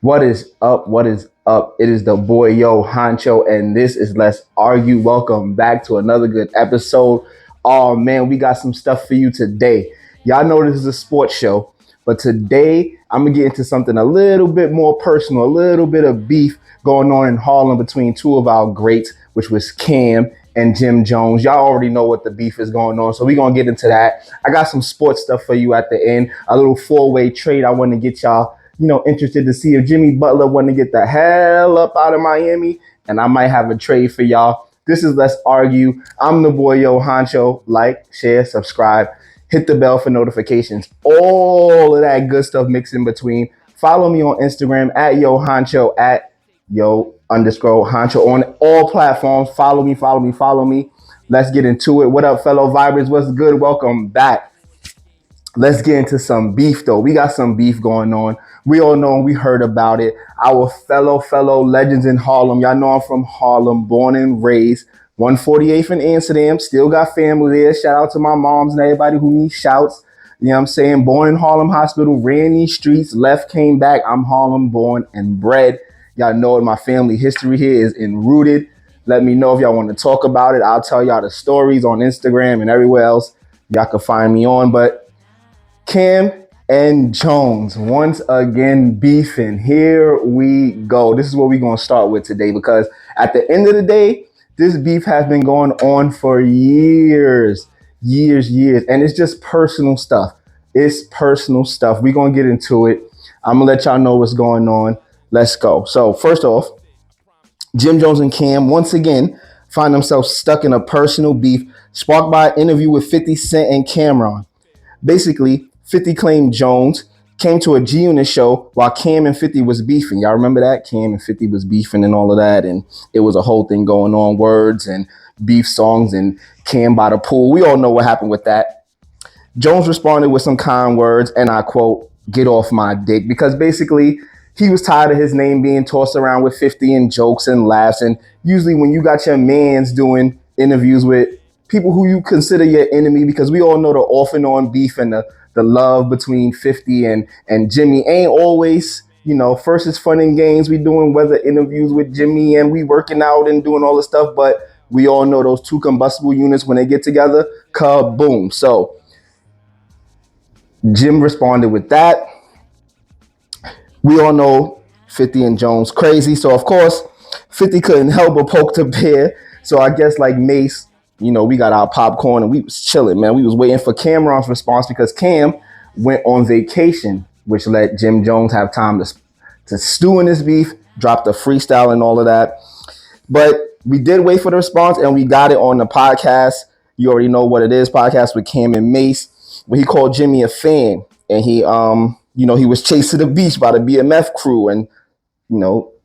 What is up? What is up? It is the boy Yo Honcho, and this is Let's Argue. Welcome back to another good episode. Oh man, we got some stuff for you today. Y'all know this is a sports show, but today I'm gonna get into something a little bit more personal, a little bit of beef going on in Harlem between two of our greats, which was Cam and Jim Jones. Y'all already know what the beef is going on, so we're gonna get into that. I got some sports stuff for you at the end, a little four-way trade I want to get y'all interested to see if Jimmy Butler want to get the hell up out of Miami, and I might have a trade for y'all. This is Let's Argue. I'm the boy Yo Honcho. Like, share, subscribe, hit the bell for notifications. All of that good stuff mixed in between. Follow me on Instagram at Yo Honcho at Yo_Honcho on all platforms. Follow me, follow me, follow me. Let's get into it. What up, fellow vibers? What's good? Welcome back. Let's get into some beef though. We got some beef going on. We all know and we heard about it. Our fellow legends in Harlem. Y'all know I'm from Harlem, born and raised. 148th in Amsterdam. Still got family there. Shout out to my moms and everybody who needs shouts. You know what I'm saying? Born in Harlem Hospital, ran these streets, left, came back. I'm Harlem born and bred. Y'all know my family history here is enrooted. Let me know if y'all want to talk about it. I'll tell y'all the stories on Instagram and everywhere else y'all can find me on. But Cam and Jones once again beefing. Here we go. This is what we're going to start with today because at the end of the day, this beef has been going on for years. And it's just personal stuff. It's personal stuff. We're going to get into it. I'm going to let y'all know what's going on. Let's go. So first off, Jim Jones and Cam once again find themselves stuck in a personal beef sparked by an interview with 50 Cent and Camron. Basically, 50 claimed Jones came to a G-Unit show while Cam and 50 was beefing. Y'all remember that? Cam and 50 was beefing and all of that. And it was a whole thing going on, words and beef songs and Cam by the pool. We all know what happened with that. Jones responded with some kind words, and I quote, "Get off my dick," because basically he was tired of his name being tossed around with 50 and jokes and laughs. And usually when you got your mans doing interviews with people who you consider your enemy, because we all know the off and on beef and the love between 50 and Jimmy ain't always, first it's fun and games. We doing weather interviews with Jimmy and we working out and doing all this stuff. But we all know those two combustible units, when they get together, kaboom. So Jim responded with that. We all know 50 and Jones crazy. So, of course, 50 couldn't help but poke the bear. So I guess like Mace, we got our popcorn and we was chilling, man. We was waiting for Camron's response because Cam went on vacation, which let Jim Jones have time to stew in his beef, drop the freestyle and all of that. But we did wait for the response and we got it on the podcast. You already know what it is, podcast with Cam and Mace, where he called Jimmy a fan and he was chased to the beach by the BMF crew and,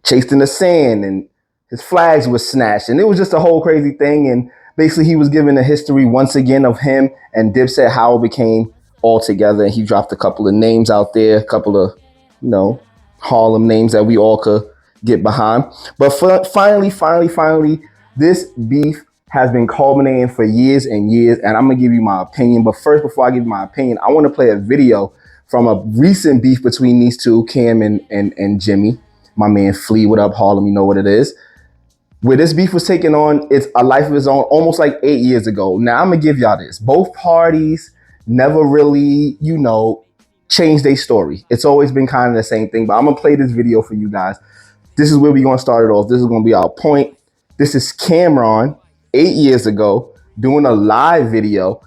chased in the sand and his flags were snatched. And it was just a whole crazy thing. And basically he was given the history once again of him and Dipset, how it became all together. And he dropped a couple of names out there, a couple of, Harlem names that we all could get behind. But finally, this beef has been culminating for years and years. And I'm going to give you my opinion. But first, before I give you my opinion, I want to play a video from a recent beef between these two, Cam and Jimmy. My man Flea, what up, Harlem? You know what it is. Where this beef was taking on its a life of its own almost like 8 years ago. Now, I'm going to give y'all this. Both parties never really, changed their story. It's always been kind of the same thing. But I'm going to play this video for you guys. This is where we're going to start it off. This is going to be our point. This is Camron 8 years ago doing a live video,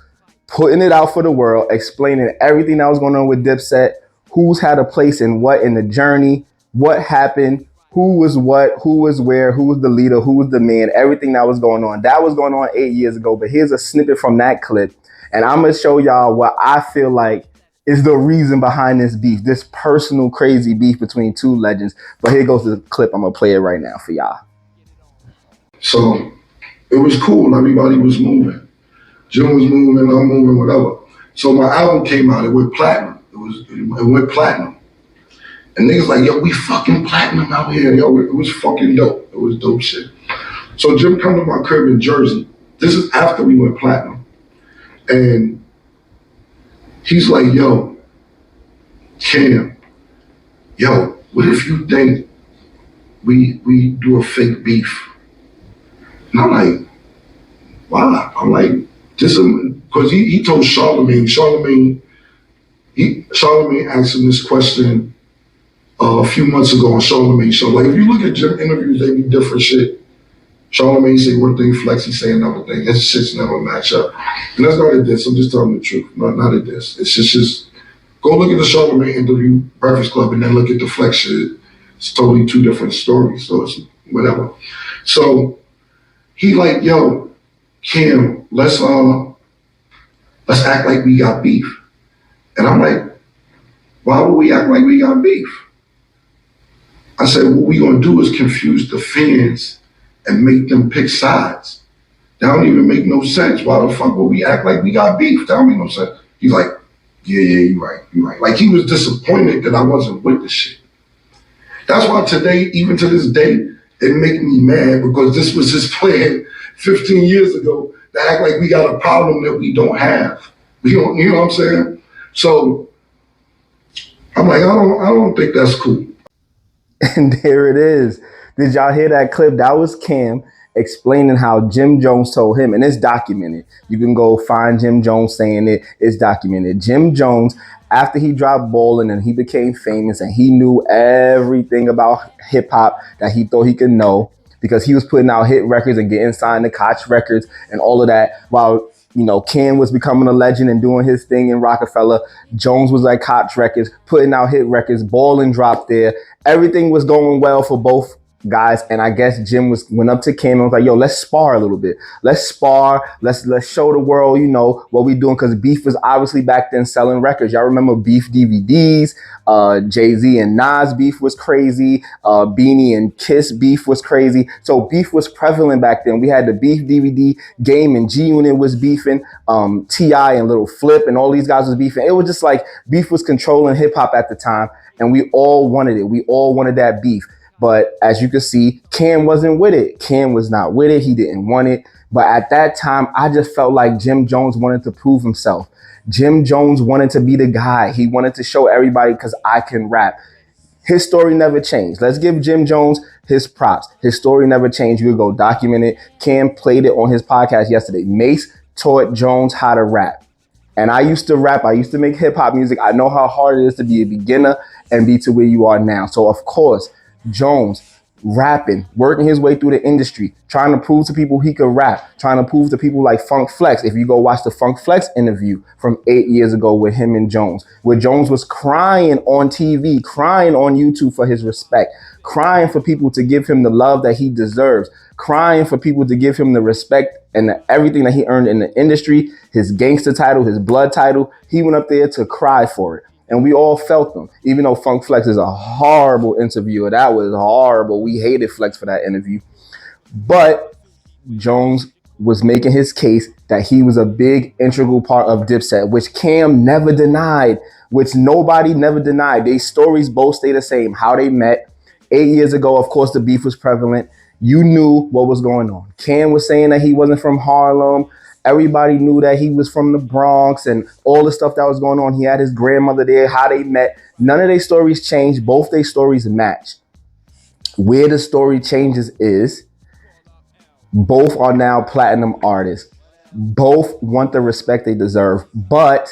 putting it out for the world, explaining everything that was going on with Dipset, who's had a place in what in the journey, what happened, who was what, who was where, who was the leader, who was the man, everything that was going on. That was going on 8 years ago, but here's a snippet from that clip, and I'm going to show y'all what I feel like is the reason behind this beef, this personal crazy beef between two legends. But here goes the clip. I'm going to play it right now for y'all. So it was cool. Everybody was moving. Jim was moving, I'm moving, whatever. So my album came out. It went platinum. It went platinum. And niggas like, yo, we fucking platinum out here. Yo, it was fucking dope. It was dope shit. So Jim come to my crib in Jersey. This is after we went platinum. And he's like, yo, Cam, yo, what if you think we do a fake beef? And I'm like, why? I'm like, just because he told Charlemagne asked him this question a few months ago on Charlemagne show. Like, if you look at Jim interviews, they be different shit. Charlemagne say one thing, Flexi say another thing. His shits never match up. And that's not a diss. I'm just telling the truth. Not a diss. It's just go look at the Charlemagne interview, Breakfast Club, and then look at the Flex shit. It's totally two different stories. So it's whatever. So he like, yo, Kim, let's act like we got beef. And I'm like, why would we act like we got beef? I said, what we gonna do is confuse the fans and make them pick sides. That don't even make no sense. Why the fuck would we act like we got beef? That don't make no sense. He's like, yeah, you're right. Like, he was disappointed that I wasn't with the shit. That's why today, even to this day, it make me mad, because this was his plan 15 years ago, to act like we got a problem that we don't have. You know what I'm saying? So I'm like, I don't think that's cool. And there it is. Did y'all hear that clip? That was Cam explaining how Jim Jones told him, and it's documented. You can go find Jim Jones saying it. It's documented. Jim Jones, after he dropped Ballin' and he became famous and he knew everything about hip hop that he thought he could know, because he was putting out hit records and getting signed to Koch Records and all of that, while Ken was becoming a legend and doing his thing in Rockefeller. Jones was at Koch Records, putting out hit records. Ballin' dropped there. Everything was going well for both guys, and I guess Jim went up to Cam and was like, yo, let's spar a little bit. Let's spar. Let's show the world, what we doing, because Beef was obviously back then selling records. Y'all remember Beef DVDs? Jay-Z and Nas beef was crazy. Beanie and Kiss beef was crazy. So beef was prevalent back then. We had the Beef DVD game, and G-Unit was beefing. T.I. and Little Flip and all these guys was beefing. It was just like beef was controlling hip hop at the time, and we all wanted it. We all wanted that beef. But as you can see, Cam wasn't with it. Cam was not with it. He didn't want it. But at that time, I just felt like Jim Jones wanted to prove himself. Jim Jones wanted to be the guy. He wanted to show everybody, because I can rap. His story never changed. Let's give Jim Jones his props. His story never changed. You could go document it. Cam played it on his podcast yesterday. Mace taught Jones how to rap. And I used to rap. I used to make hip hop music. I know how hard it is to be a beginner and be to where you are now. So, of course, Jones rapping, working his way through the industry, trying to prove to people he could rap, trying to prove to people like Funk Flex. If you go watch the Funk Flex interview from 8 years ago with him and Jones, where Jones was crying on TV, crying on YouTube for his respect, crying for people to give him the love that he deserves, crying for people to give him the respect and everything that he earned in the industry, his gangster title, his blood title. He went up there to cry for it. And we all felt them, even though Funk Flex is a horrible interviewer. That was horrible. We hated Flex for that interview. But Jones was making his case that he was a big integral part of Dipset, which Cam never denied, which nobody never denied. Their stories both stay the same. How they met 8 years ago, of course, the beef was prevalent. You knew what was going on. Cam was saying that he wasn't from Harlem. Everybody knew that he was from the Bronx and all the stuff that was going on. He had his grandmother there, how they met. None of their stories changed. Both their stories match. Where the story changes is both are now platinum artists. Both want the respect they deserve, but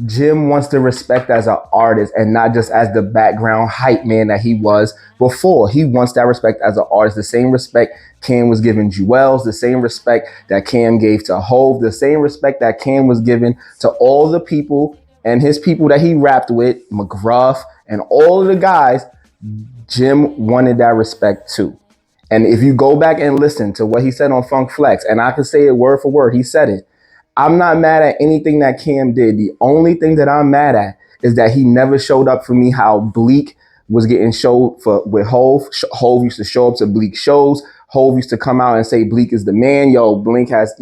Jim wants the respect as an artist and not just as the background hype man that he was before. He wants that respect as an artist, the same respect Cam was giving Jewels, the same respect that Cam gave to Hove, the same respect that Cam was giving to all the people and his people that he rapped with, McGruff and all of the guys. Jim wanted that respect too. And if you go back and listen to what he said on Funk Flex, and I can say it word for word, he said it. I'm not mad at anything that Cam did. The only thing that I'm mad at is that he never showed up for me how Bleak was getting showed with Hove. Hove used to show up to Bleak shows. Hove used to come out and say Bleak is the man. Yo, Blink has,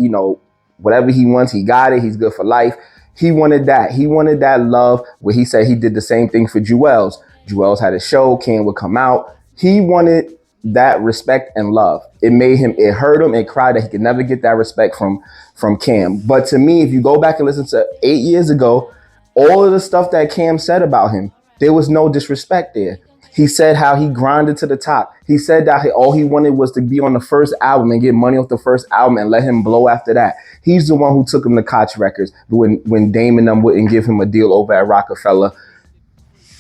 whatever he wants, he got it. He's good for life. He wanted that. He wanted that love where he said he did the same thing for Jewels. Jewels had a show. Cam would come out. He wanted that respect and love. It hurt him and cried that he could never get that respect from Cam. But to me, if you go back and listen to 8 years ago, all of the stuff that Cam said about him, there was no disrespect there. He said how he grinded to the top. He said that all he wanted was to be on the first album and get money off the first album and let him blow after that. He's the one who took him to Koch Records when Dame and them wouldn't give him a deal over at Rockefeller.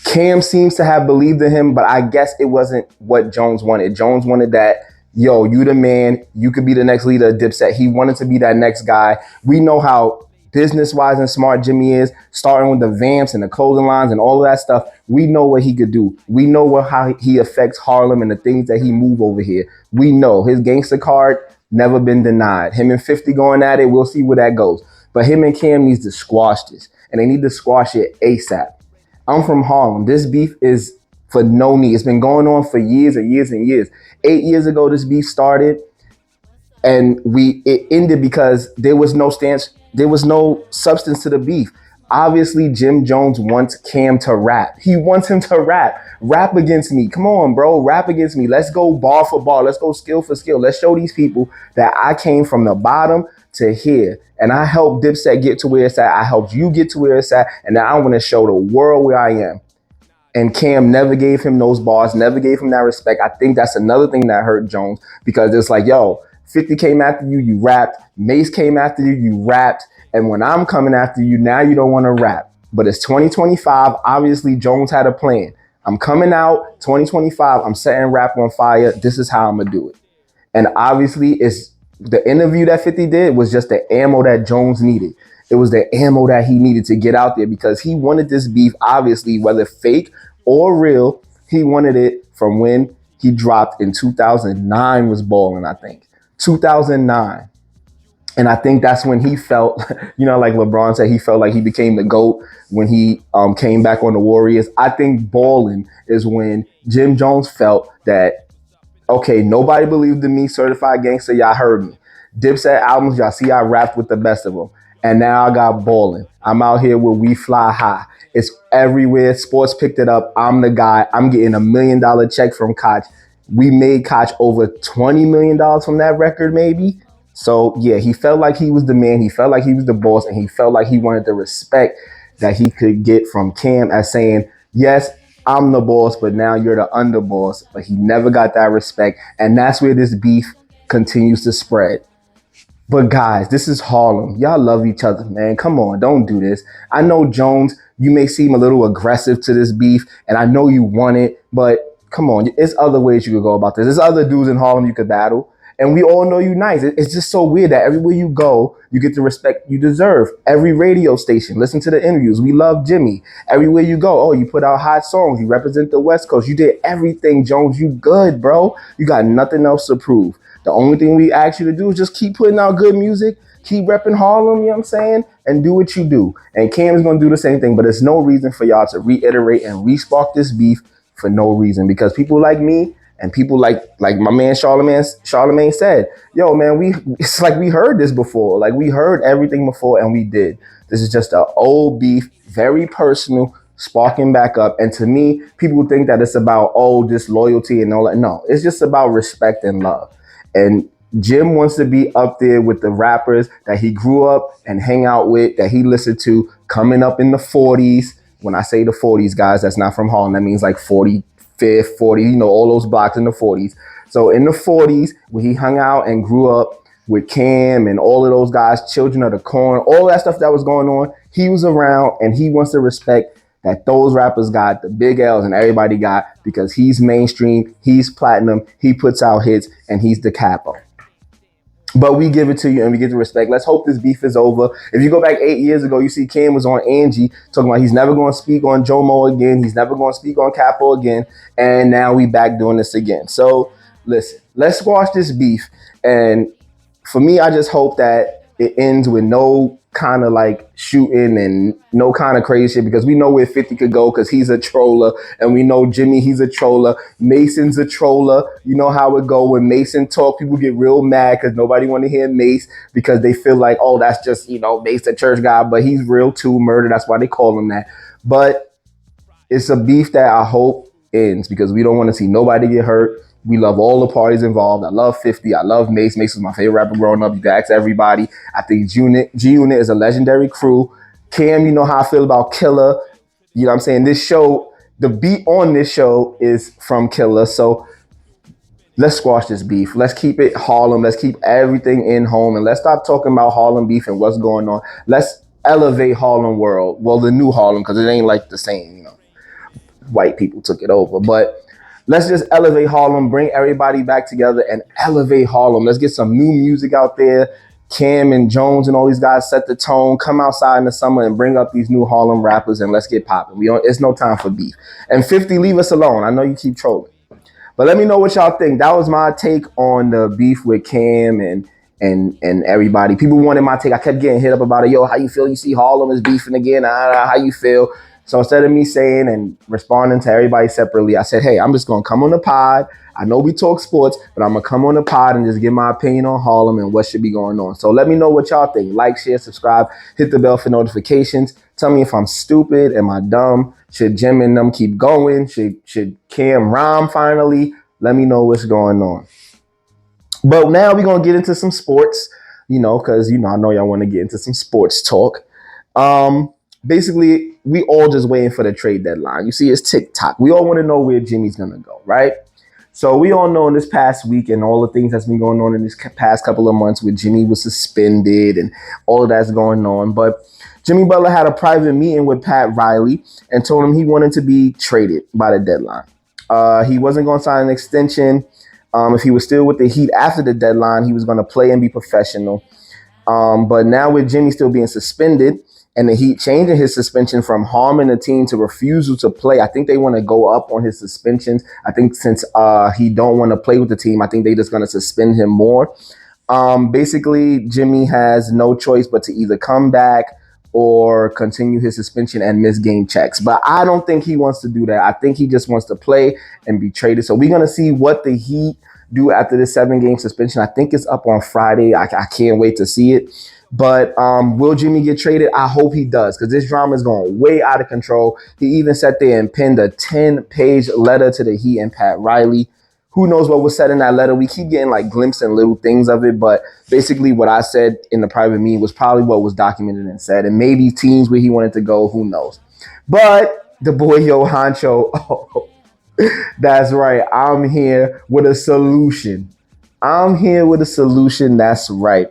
Cam seems to have believed in him, but I guess it wasn't what Jones wanted. Jones wanted that, yo, you the man. You could be the next leader of Dipset. He wanted to be that next guy. We know how business-wise and smart Jimmy is, starting with the vamps and the clothing lines and all of that stuff. We know what he could do. We know how he affects Harlem and the things that he move over here. We know his gangster card never been denied. Him and 50 going at it, we'll see where that goes. But him and Cam needs to squash this, and they need to squash it ASAP. I'm from Harlem. This beef is for no need. It's been going on for years and years and years. 8 years ago, this beef started, and it ended because there was no stance. There was no substance to the beef. Obviously, Jim Jones wants Cam to rap. He wants him to rap. Rap against me. Come on, bro. Rap against me. Let's go bar for bar. Let's go skill for skill. Let's show these people that I came from the bottom to here. And I helped Dipset get to where it's at. I helped you get to where it's at. And now I want to show the world where I am. And Cam never gave him those bars, never gave him that respect. I think that's another thing that hurt Jones, because it's like, yo, 50 came after you, you rapped. Mace came after you, you rapped. And when I'm coming after you, now you don't want to rap. But it's 2025. Obviously, Jones had a plan. I'm coming out 2025. I'm setting rap on fire. This is how I'm going to do it. And obviously, it's the interview that 50 did was just the ammo that Jones needed. It was the ammo that he needed to get out there, because he wanted this beef, obviously, whether fake or real. He wanted it from when he dropped in 2009 was balling, I think. 2009. And I think that's when he felt, like LeBron said, he felt like he became the GOAT when he came back on the Warriors. I think balling is when Jim Jones felt that, okay, nobody believed in me, certified gangster, y'all heard me. Dipset albums, y'all see I rapped with the best of them. And now I got balling. I'm out here where we fly high. It's everywhere. Sports picked it up. I'm the guy. I'm getting $1 million check from Koch. We made Koch over $20 million from that record, maybe. So, yeah, he felt like he was the man. He felt like he was the boss. And he felt like he wanted the respect that he could get from Cam as saying, yes, I'm the boss, but now you're the underboss. But he never got that respect. And that's where this beef continues to spread. But guys, this is Harlem. Y'all love each other, man. Come on, don't do this. I know, Jones, you may seem a little aggressive to this beef, and I know you want it, but come on, there's other ways you could go about this. There's other dudes in Harlem you could battle, and we all know you nice. It's just so weird that everywhere you go, you get the respect you deserve. Every radio station, listen to the interviews. We love Jimmy. Everywhere you go, oh, you put out hot songs. You represent the West Coast. You did everything, Jones. You good, bro. You got nothing else to prove. The only thing we ask you to do is just keep putting out good music, keep repping Harlem, you know what I'm saying, and do what you do. And Cam is going to do the same thing, but there's no reason for y'all to reiterate and re-spark this beef for no reason, because people like me and people like my man Charlemagne said, yo, man, it's like we heard this before. Like, we heard everything before, and we did. This is just an old beef, very personal, sparking back up. And to me, people think that it's about, disloyalty and all that. No, it's just about respect and love. And Jim wants to be up there with the rappers that he grew up and hang out with, that he listened to coming up in the 40s. When I say the 40s, guys, that's not from Harlem. That means like 45th, 40, all those blocks in the 40s. So in the 40s, when he hung out and grew up with Cam and all of those guys, Children of the Corn, all that stuff that was going on, he was around, and he wants to respect that those rappers got, the big L's and everybody got, because he's mainstream, he's platinum, he puts out hits, and he's the capo. But we give it to you and we get the respect. Let's hope this beef is over. If you go back 8 years ago, you see Cam was on Angie talking about he's never going to speak on Jomo again. He's never going to speak on Capo again. And now we back doing this again. So listen, let's squash this beef. And for me, I just hope that it ends with no kind of like shooting and no kind of crazy shit, because we know where 50 could go, because he's a troller, and we know Jimmy, he's a troller. Mason's a troller. You know how it go when Mason talk, people get real mad because nobody want to hear Mace, because they feel like, oh, that's just, Mace, the church guy, but he's real too, murder. That's why they call him that. But it's a beef that I hope ends, because we don't want to see nobody get hurt. We love all the parties involved. I love 50. I love Mace. Mace was my favorite rapper growing up. You can ask everybody. I think G-Unit is a legendary crew. Cam, you know how I feel about Killer. You know what I'm saying? This show the beat on this show is from Killer. So let's squash this beef. Let's keep it Harlem. Let's keep everything in home, and let's stop talking about Harlem beef and what's going on. Let's elevate Harlem World. Well, the new Harlem, because it ain't like the same. White people took it over, but let's just elevate Harlem, bring everybody back together, and elevate Harlem. Let's get some new music out there. Cam and Jones and all these guys set the tone. Come outside in the summer and bring up these new Harlem rappers, and let's get popping. It's no time for beef. And 50, leave us alone. I know you keep trolling. But let me know what y'all think. That was my take on the beef with Cam and everybody. People wanted my take. I kept getting hit up about it. Yo, how you feel? You see Harlem is beefing again. How you feel? So instead of me saying and responding to everybody separately, I said, hey, I'm just going to come on the pod. I know we talk sports, but I'm going to come on the pod and just give my opinion on Harlem and what should be going on. So let me know what y'all think. Like, share, subscribe, hit the bell for notifications. Tell me if I'm stupid. Am I dumb? Should Jim and them keep going? Should Camron finally? Let me know what's going on. But now we're going to get into some sports, because, I know y'all want to get into some sports talk. Basically, we all just waiting for the trade deadline. You see, it's TikTok. We all want to know where Jimmy's going to go, right? So we all know in this past week and all the things that's been going on in this past couple of months where Jimmy was suspended and all of that's going on. But Jimmy Butler had a private meeting with Pat Riley and told him he wanted to be traded by the deadline. He wasn't going to sign an extension. If he was still with the Heat after the deadline, he was going to play and be professional. But now with Jimmy still being suspended and the Heat changing his suspension from harming the team to refusal to play, I think they want to go up on his suspensions. I think since he don't want to play with the team, I think they're just going to suspend him more. Basically, Jimmy has no choice but to either come back or continue his suspension and miss game checks. But I don't think he wants to do that. I think he just wants to play and be traded. So we're going to see what the Heat do after this 7-game suspension. I think it's up on Friday. I can't wait to see it. But will Jimmy get traded? I hope he does, because this drama is going way out of control. He even sat there and penned a 10-page letter to the Heat and Pat Riley. Who knows what was said in that letter? We keep getting like glimpses and little things of it, but basically what I said in the private meeting was probably what was documented and said, and maybe teams where he wanted to go, who knows. But the boy Yo Honcho, oh, that's right, I'm here with a solution. That's right.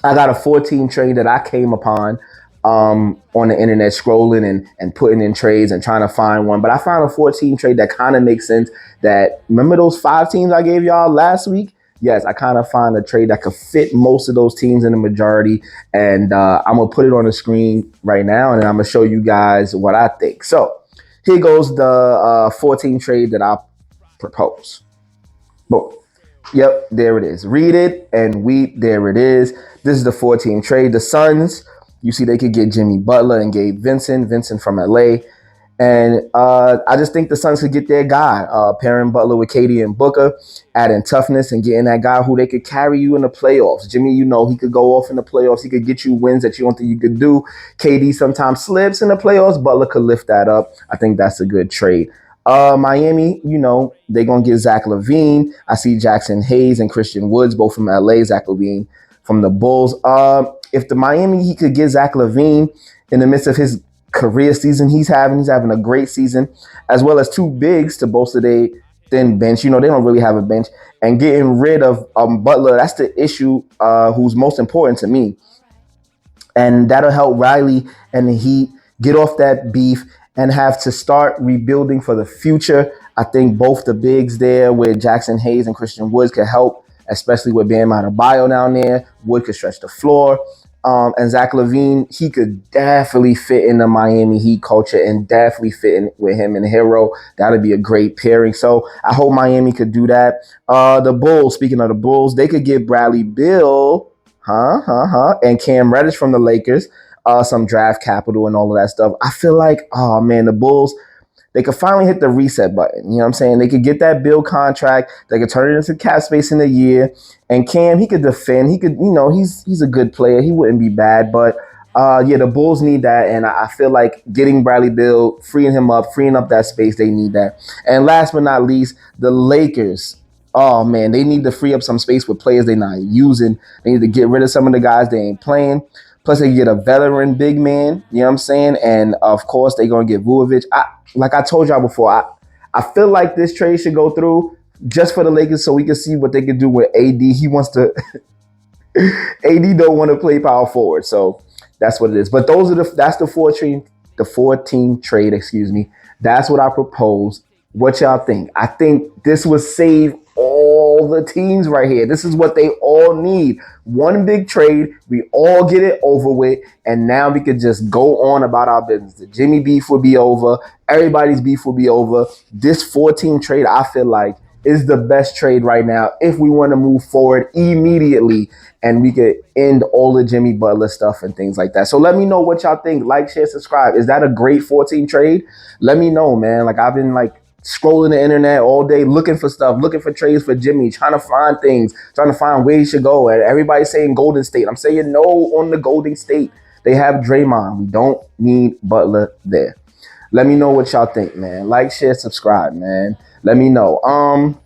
I got a 14 trade that I came upon on the internet, scrolling and putting in trades and trying to find one. But I found a 14 trade that kind of makes sense. That, remember those 5 teams I gave y'all last week? Yes, I kind of find a trade that could fit most of those teams in the majority. And I'm going to put it on the screen right now, and I'm going to show you guys what I think. So here goes the 14 trade that I propose. Boom. Yep, there it is. Read it and weep. There it is. This is the 14 trade. The Suns, you see they could get Jimmy Butler and Gabe Vincent from LA. And I just think the Suns could get their guy, pairing Butler with KD and Booker, adding toughness and getting that guy who they could carry you in the playoffs. Jimmy, he could go off in the playoffs. He could get you wins that you don't think you could do. KD sometimes slips in the playoffs. Butler could lift that up. I think that's a good trade. Miami, they're going to get Zach LaVine. I see Jackson Hayes and Christian Woods, both from LA. Zach LaVine from the Bulls. If the Miami, he could get Zach LaVine in the midst of his career season he's having a great season, as well as 2 bigs to bolster their thin bench. They don't really have a bench. And getting rid of Butler, that's the issue who's most important to me. And that'll help Riley and the Heat get off that beef and have to start rebuilding for the future. I think both the bigs there with Jackson Hayes and Christian Woods could help, especially with Bam Adebayo down there. Wood could stretch the floor. And Zach LaVine, he could definitely fit in the Miami Heat culture and definitely fit in with him and Hero. That would be a great pairing. So I hope Miami could do that. The Bulls, speaking of the Bulls, they could get Bradley Beal, and Cam Reddish from the Lakers, some draft capital and all of that stuff. I feel like, oh man, the Bulls, they could finally hit the reset button. You know what I'm saying? They could get that Bill contract. They could turn it into cap space in a year. And Cam, he could defend. He could, he's a good player. He wouldn't be bad. But the Bulls need that. And I feel like getting Bradley Beal, freeing up that space, they need that. And last but not least, the Lakers. Oh man, they need to free up some space with players they're not using. They need to get rid of some of the guys they ain't playing. Plus, they get a veteran big man. You know what I'm saying? And of course, they're gonna get Vujovic. Like I told y'all before, I feel like this trade should go through just for the Lakers, so we can see what they can do with AD. He wants to. AD don't want to play power forward, so that's what it is. But that's the 14 trade. Excuse me. That's what I propose. What y'all think? I think this would save all the teams right here. This is what they all need. One big trade. We all get it over with, and now we could just go on about our business. The Jimmy beef will be over. Everybody's beef will be over. This 14 trade, I feel like, is the best trade right now if we want to move forward immediately and we could end all the Jimmy Butler stuff and things like that. So let me know what y'all think. Like, share, subscribe. Is that a great 14 trade? Let me know, man. Like, I've been like scrolling the internet all day looking for stuff, looking for trades for Jimmy, trying to find things, trying to find where he should go. And everybody's saying Golden State. I'm saying no on the Golden State. They have Draymond. We don't need Butler there. Let me know what y'all think, man. Like, share, subscribe, man. Let me know. I'm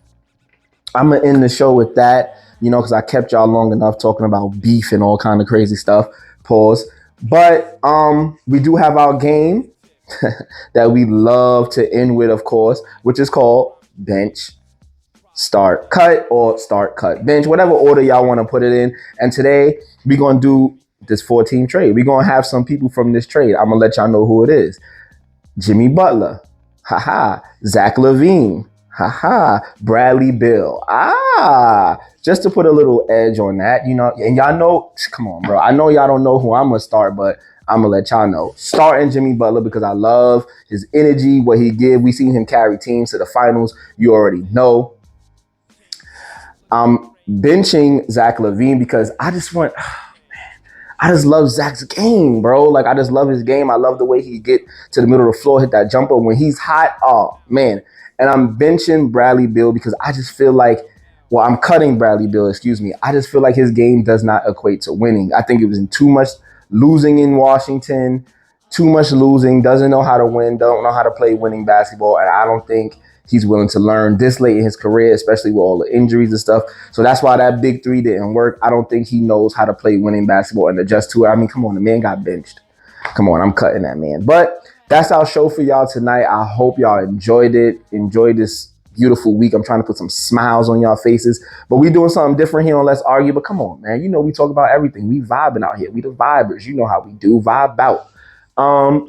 gonna end the show with that, because I kept y'all long enough talking about beef and all kind of crazy stuff. Pause. But we do have our game that we love to end with, of course, which is called bench, start, cut, or start, cut, bench, whatever order y'all want to put it in. And today we're gonna do this 14 trade. We're gonna have some people from this trade. I'm gonna let y'all know who it is. Jimmy Butler, haha. Zach LaVine, haha. Bradley Beal, just to put a little edge on that, and y'all know, come on, bro. I know y'all don't know who I'm gonna start, but I'm gonna let y'all know. Starting Jimmy Butler because I love his energy, what he give. We seen him carry teams to the finals. You already know. I'm benching Zach LaVine because I just love Zach's game, bro. Like, I just love his game. I love the way he get to the middle of the floor, hit that jumper when he's hot. Oh, man. And I'm benching Bradley Beal because I just feel like, I'm cutting Bradley Beal, excuse me. I just feel like his game does not equate to winning. I think it was in too much losing in Washington, too much losing, doesn't know how to win, don't know how to play winning basketball. And I don't think he's willing to learn this late in his career, especially with all the injuries and stuff. So that's why that big three didn't work. I don't think he knows how to play winning basketball and adjust to it. I mean, come on, the man got benched. Come on, I'm cutting that man. But that's our show for y'all tonight. I hope y'all enjoyed it. Enjoy this beautiful week. I'm trying to put some smiles on y'all faces. But we doing something different here on Let's Argue. But come on, man. We talk about everything. We vibing out here. We the vibers. You know how we do. Vibe out.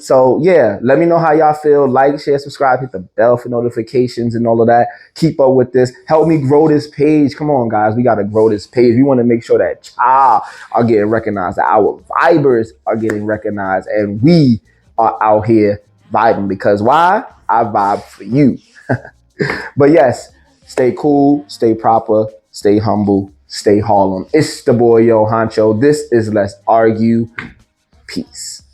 So yeah, let me know how y'all feel. Like, share, subscribe, hit the bell for notifications and all of that. Keep up with this. Help me grow this page. Come on, guys. We got to grow this page. We want to make sure that y'all are getting recognized, that our vibers are getting recognized, and we are out here vibing because why? I vibe for you. But yes, stay cool, stay proper, stay humble, stay Harlem. It's the boy, Yo Honcho. This is Let's Argue. Peace.